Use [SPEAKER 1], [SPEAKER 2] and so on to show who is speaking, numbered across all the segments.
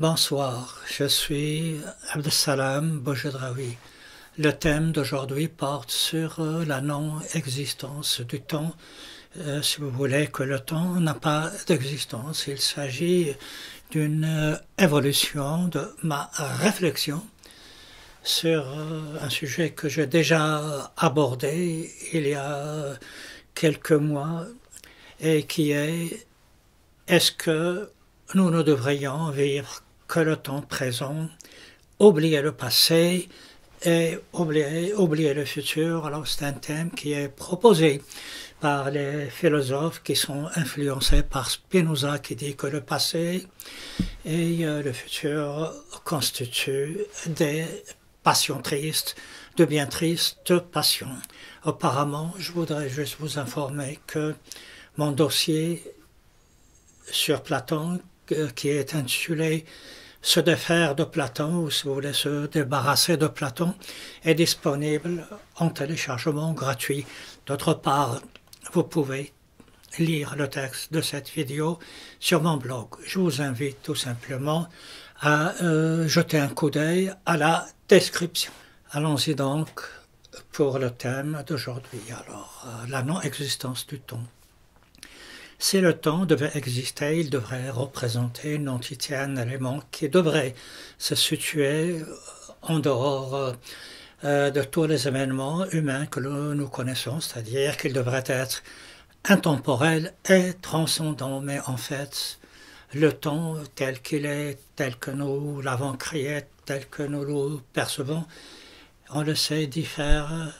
[SPEAKER 1] Bonsoir, je suis Abdessalam Boujedraoui. Le thème d'aujourd'hui porte sur la non-existence du temps. Si vous voulez que le temps n'a pas d'existence, il s'agit d'une évolution de ma réflexion sur un sujet que j'ai déjà abordé il y a quelques mois et qui est-ce que nous ne devrions vivre que le temps présent, oublier le passé et oublier le futur. Alors c'est un thème qui est proposé par les philosophes qui sont influencés par Spinoza qui dit que le passé et le futur constituent des passions tristes, de bien tristes passions. Apparemment, je voudrais juste vous informer que mon dossier sur Platon, qui est intitulé « Se défaire de Platon » ou si vous voulez se débarrasser de Platon, est disponible en téléchargement gratuit. D'autre part, vous pouvez lire le texte de cette vidéo sur mon blog. Je vous invite tout simplement à jeter un coup d'œil à la description. Allons-y donc pour le thème d'aujourd'hui. Alors, la non-existence du temps. Si le temps devait exister, il devrait représenter une entité, un élément qui devrait se situer en dehors de tous les événements humains que nous connaissons, c'est-à-dire qu'il devrait être intemporel et transcendant. Mais en fait, le temps tel qu'il est, tel que nous l'avons créé, tel que nous le percevons, on le sait, diffère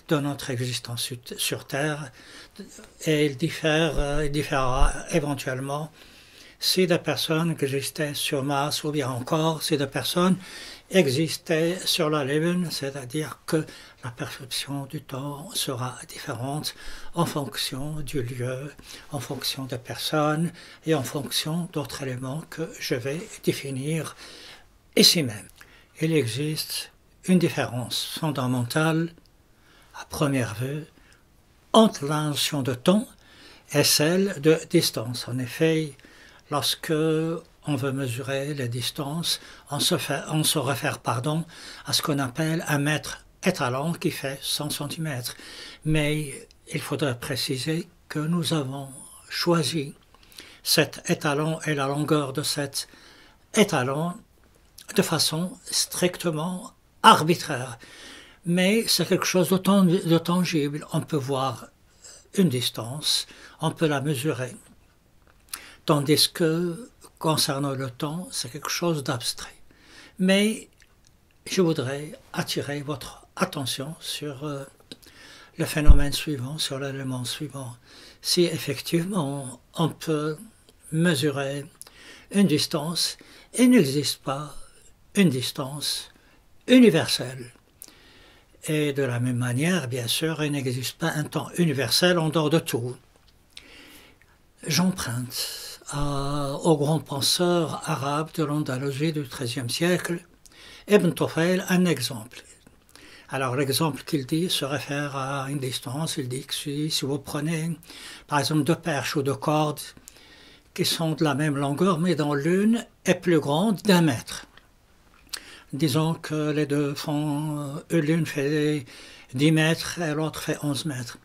[SPEAKER 1] de notre existence sur Terre, et il différera éventuellement si des personnes existaient sur Mars, ou bien encore si des personnes existaient sur la Lune, c'est-à-dire que la perception du temps sera différente en fonction du lieu, en fonction des personnes et en fonction d'autres éléments que je vais définir ici même. Il existe une différence fondamentale à première vue entre la notion de temps et celle de distance. En effet, lorsque on veut mesurer les distances, on se réfère à ce qu'on appelle un mètre étalon qui fait 100 cm. Mais il faudrait préciser que nous avons choisi cet étalon et la longueur de cet étalon de façon strictement arbitraire. Mais c'est quelque chose de tangible. On peut voir une distance, on peut la mesurer. Tandis que, concernant le temps, c'est quelque chose d'abstrait. Mais je voudrais attirer votre attention sur le phénomène suivant, sur l'élément suivant. Si effectivement on peut mesurer une distance, il n'existe pas une distance universelle. Et de la même manière, bien sûr, il n'existe pas un temps universel en dehors de tout. J'emprunte au grand penseur arabe de l'Andalousie du XIIIe siècle, Ibn Tufayl, un exemple. Alors l'exemple qu'il dit se réfère à une distance. Il dit que si vous prenez par exemple deux perches ou deux cordes qui sont de la même longueur, mais dont l'une est plus grande d'1 mètre. Disons que les deux font, l'une fait 10 mètres et l'autre fait 11 mètres.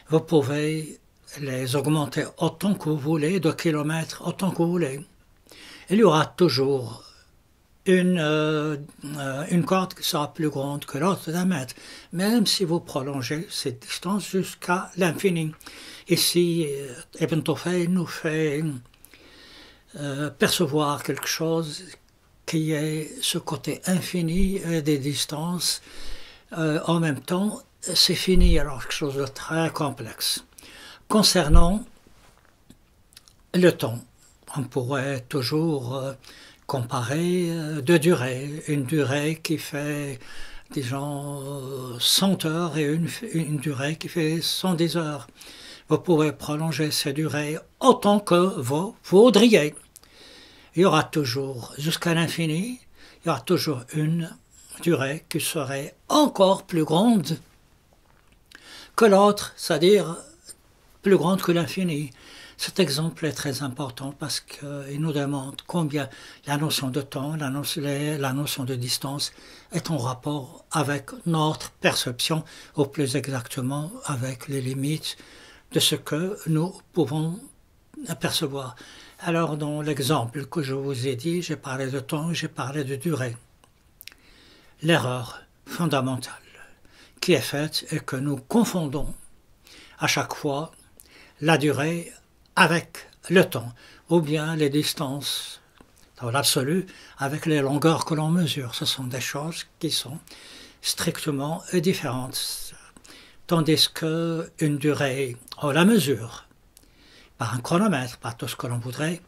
[SPEAKER 1] Vous pouvez les augmenter autant que vous voulez, de kilomètres autant que vous voulez. Il y aura toujours une corde qui sera plus grande que l'autre d'1 mètre, même si vous prolongez cette distance jusqu'à l'infini. Ici, Ibn Tufayl nous fait percevoir quelque chose qui est ce côté infini des distances. En même temps, c'est fini, alors quelque chose de très complexe. Concernant le temps, on pourrait toujours comparer deux durées. Une durée qui fait, disons, 100 heures et une durée qui fait 110 heures. Vous pouvez prolonger ces durées autant que vous voudriez. Il y aura toujours, jusqu'à l'infini, il y aura toujours une durée qui serait encore plus grande que l'autre, c'est-à-dire plus grande que l'infini. Cet exemple est très important parce qu'il nous demande combien la notion de temps, la notion de distance est en rapport avec notre perception, ou plus exactement avec les limites de ce que nous pouvons apercevoir. Alors dans l'exemple que je vous ai dit, j'ai parlé de temps, j'ai parlé de durée. L'erreur fondamentale qui est faite est que nous confondons à chaque fois la durée avec le temps, ou bien les distances dans l'absolu avec les longueurs que l'on mesure. Ce sont des choses qui sont strictement différentes. Tandis qu'une durée, on la mesure par un chronomètre, par tout ce que l'on voudrait.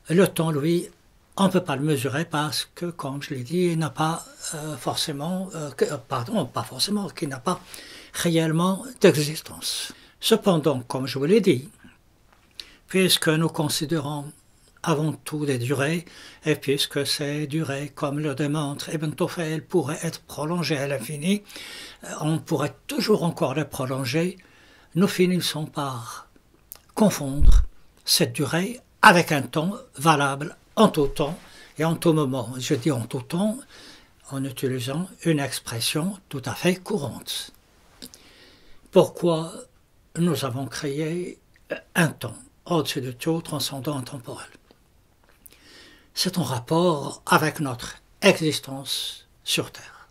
[SPEAKER 1] Le temps, lui, on ne peut pas le mesurer parce que, comme je l'ai dit, il n'a pas qu'il n'a pas réellement d'existence. Cependant, comme je vous l'ai dit, puisque nous considérons avant tout des durées, et puisque ces durées, comme le démontre Ibn Tufayl, pourraient être prolongées à l'infini, on pourrait toujours encore les prolonger, nous finissons par confondre cette durée avec un temps valable en tout temps et en tout moment. Je dis en tout temps en utilisant une expression tout à fait courante. Pourquoi nous avons créé un temps au-dessus de tout, transcendant intemporel? C'est en rapport avec notre existence sur Terre.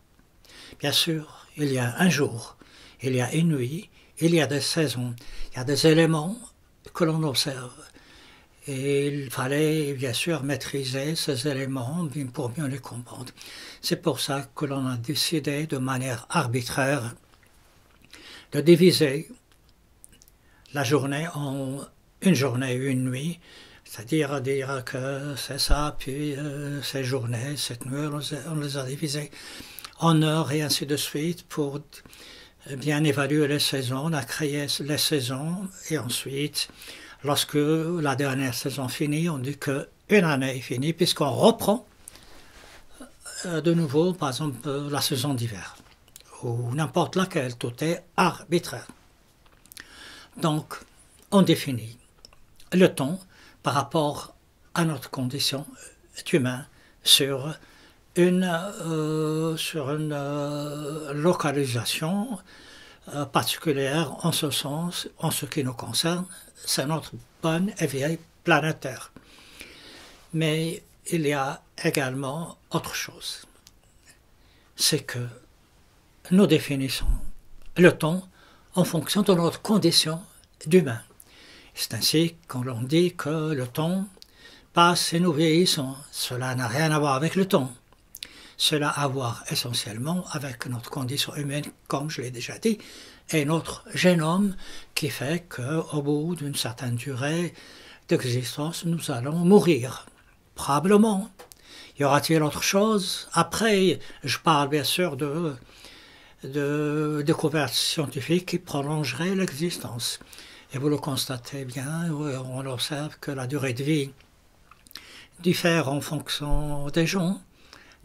[SPEAKER 1] Bien sûr, il y a un jour, il y a une nuit, il y a des saisons, il y a des éléments que l'on observe. Et il fallait bien sûr maîtriser ces éléments pour bien les comprendre. C'est pour ça que l'on a décidé de manière arbitraire de diviser la journée en une journée et une nuit, c'est-à-dire dire que c'est ça, puis ces journées, cette nuit, on les a divisées en heures et ainsi de suite pour bien évaluer les saisons. On a créé les saisons et ensuite, lorsque la dernière saison finit, on dit qu'une année est finie puisqu'on reprend de nouveau, par exemple, la saison d'hiver ou n'importe laquelle, tout est arbitraire. Donc, on définit le temps par rapport à notre condition humaine sur une localisation particulière en ce sens, en ce qui nous concerne, c'est notre bonne et vieille planète Terre. Mais il y a également autre chose, c'est que nous définissons le temps en fonction de notre condition d'humain. C'est ainsi qu'on l'on dit que le temps passe et nous vieillissons. Cela n'a rien à voir avec le temps. Cela a à voir essentiellement avec notre condition humaine, comme je l'ai déjà dit, et notre génome qui fait qu'au bout d'une certaine durée d'existence, nous allons mourir. Probablement. Y aura-t-il autre chose? Après, je parle bien sûr de découvertes scientifiques qui prolongeraient l'existence. Et vous le constatez bien, on observe que la durée de vie diffère en fonction des gens,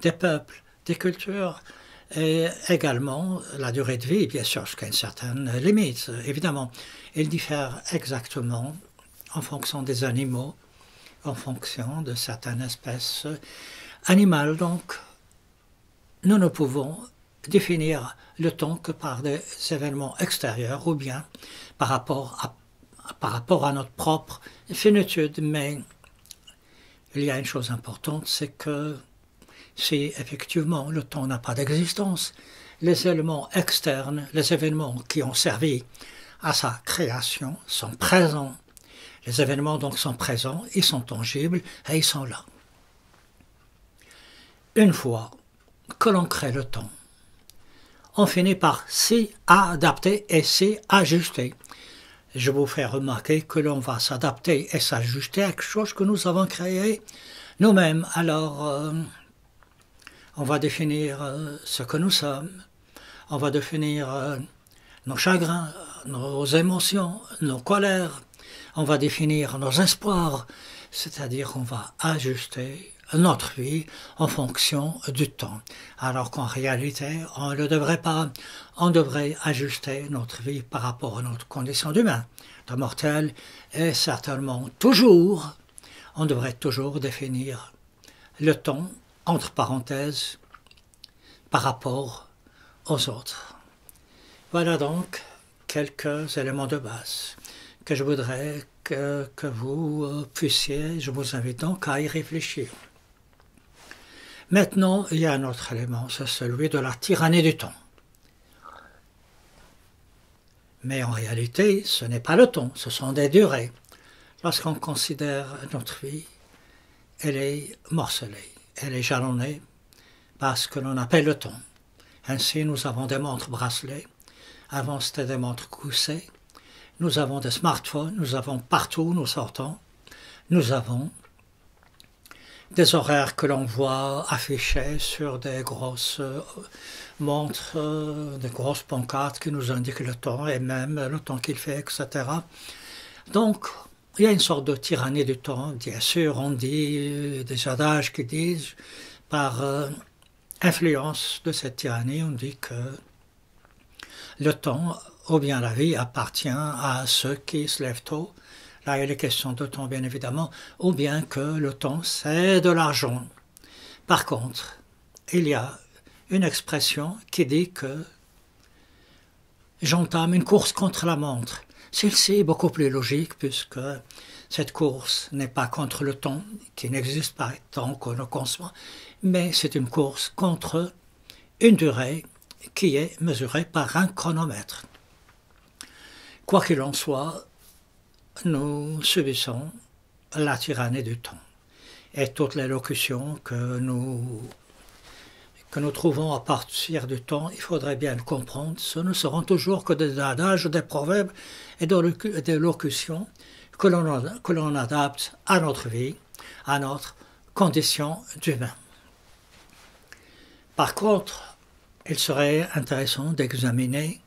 [SPEAKER 1] des peuples, des cultures, et également la durée de vie, bien sûr, jusqu'à une certaine limite, évidemment. Elle diffère exactement en fonction des animaux, en fonction de certaines espèces animales. Donc, nous ne pouvons définir le temps que par des événements extérieurs ou bien par rapport à notre propre finitude. Mais il y a une chose importante, c'est que si effectivement le temps n'a pas d'existence, les éléments externes, les événements qui ont servi à sa création sont présents. Les événements donc sont présents, ils sont tangibles et ils sont là. Une fois que l'on crée le temps, on finit par s'y adapter et s'y ajuster. Je vous fais remarquer que l'on va s'adapter et s'ajuster à quelque chose que nous avons créé nous-mêmes. Alors, on va définir ce que nous sommes, on va définir nos chagrins, nos émotions, nos colères, on va définir nos espoirs, c'est-à-dire qu'on va ajuster notre vie en fonction du temps. Alors qu'en réalité, on ne le devrait pas. On devrait ajuster notre vie par rapport à notre condition d'humain. de mortel, et certainement toujours, on devrait toujours définir le temps, entre parenthèses, par rapport aux autres. Voilà donc quelques éléments de base que je voudrais que vous puissiez, je vous invite donc à y réfléchir. Maintenant, il y a un autre élément, c'est celui de la tyrannie du temps. Mais en réalité, ce n'est pas le temps, ce sont des durées. Lorsqu'on considère notre vie, elle est morcelée, elle est jalonnée par ce que l'on appelle le temps. Ainsi, nous avons des montres bracelets, avant c'était des montres coussées, nous avons des smartphones, nous avons partout où nous sortons, nous avons des horaires que l'on voit affichés sur des grosses montres, des grosses pancartes qui nous indiquent le temps et même le temps qu'il fait, etc. Donc, il y a une sorte de tyrannie du temps. Bien sûr, on dit des adages qui disent, par influence de cette tyrannie, on dit que le temps, ou bien la vie, appartient à ceux qui se lèvent tôt. Là, il est question de temps, bien évidemment, ou bien que le temps, c'est de l'argent. Par contre, il y a une expression qui dit que j'entame une course contre la montre. Celle-ci est beaucoup plus logique puisque cette course n'est pas contre le temps, qui n'existe pas tant qu'on le conçoit, mais c'est une course contre une durée qui est mesurée par un chronomètre. Quoi qu'il en soit, nous subissons la tyrannie du temps. Et toutes les locutions que nous trouvons à partir du temps, il faudrait bien le comprendre, ce ne seront toujours que des adages, des proverbes et des locutions que l'on adapte à notre vie, à notre condition d'humain. Par contre, il serait intéressant d'examiner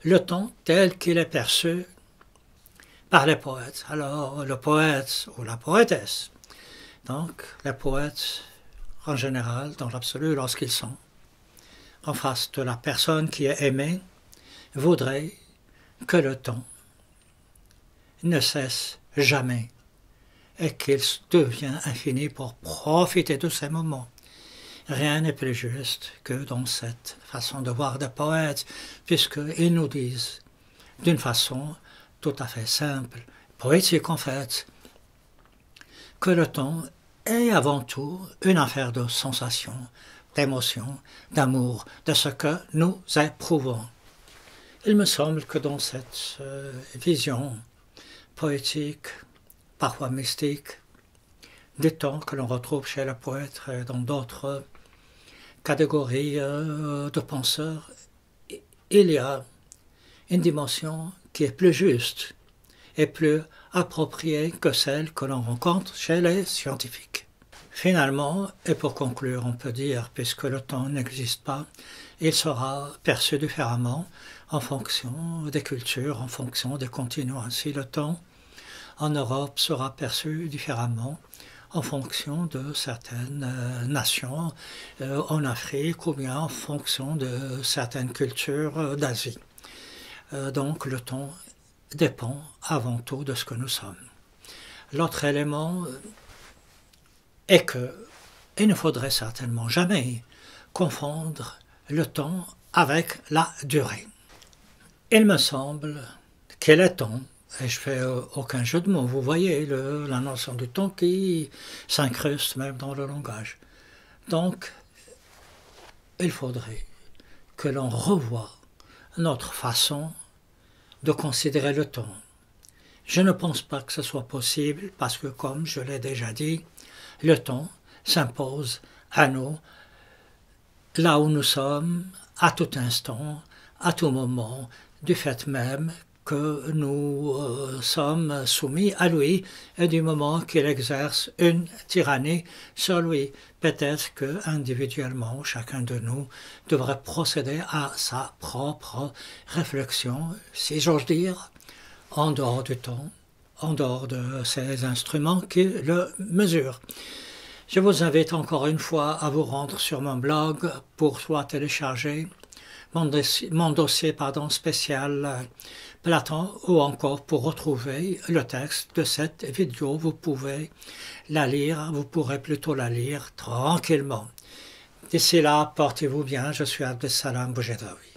[SPEAKER 1] le temps tel qu'il est perçu par les poètes. Alors, le poète ou la poétesse, donc les poètes en général, dans l'absolu, lorsqu'ils sont en face de la personne qui est aimée, voudraient que le temps ne cesse jamais et qu'il devient infini pour profiter de ces moments. Rien n'est plus juste que dans cette façon de voir des poètes, puisqu'ils nous disent d'une façon tout à fait simple, poétique en fait, que le temps est avant tout une affaire de sensations, d'émotions, d'amour, de ce que nous éprouvons. Il me semble que dans cette vision poétique, parfois mystique, du temps que l'on retrouve chez le poète et dans d'autres catégories de penseurs, il y a une dimension qui est plus juste et plus appropriée que celle que l'on rencontre chez les scientifiques. Finalement, et pour conclure, on peut dire, puisque le temps n'existe pas, il sera perçu différemment en fonction des cultures, en fonction des continents. Ainsi, le temps en Europe sera perçu différemment en fonction de certaines nations en Afrique ou bien en fonction de certaines cultures d'Asie. Donc le temps dépend avant tout de ce que nous sommes. L'autre élément est qu'il ne faudrait certainement jamais confondre le temps avec la durée. Il me semble qu'il est temps, et je fais aucun jeu de mots, vous voyez la notion du temps qui s'incruste même dans le langage. Donc, il faudrait que l'on revoie notre façon de considérer le temps. Je ne pense pas que ce soit possible parce que, comme je l'ai déjà dit, le temps s'impose à nous là où nous sommes, à tout instant, à tout moment, du fait même que nous sommes soumis à lui et du moment qu'il exerce une tyrannie sur lui. Peut-être que individuellement, chacun de nous devrait procéder à sa propre réflexion, si j'ose dire, en dehors du temps, en dehors de ces instruments qui le mesurent. Je vous invite encore une fois à vous rendre sur mon blog pour soit télécharger mon dossier spécial Platon, ou encore pour retrouver le texte de cette vidéo, vous pouvez la lire, vous pourrez plutôt la lire tranquillement. D'ici là, portez-vous bien, je suis Abdessalam Boujedaoui.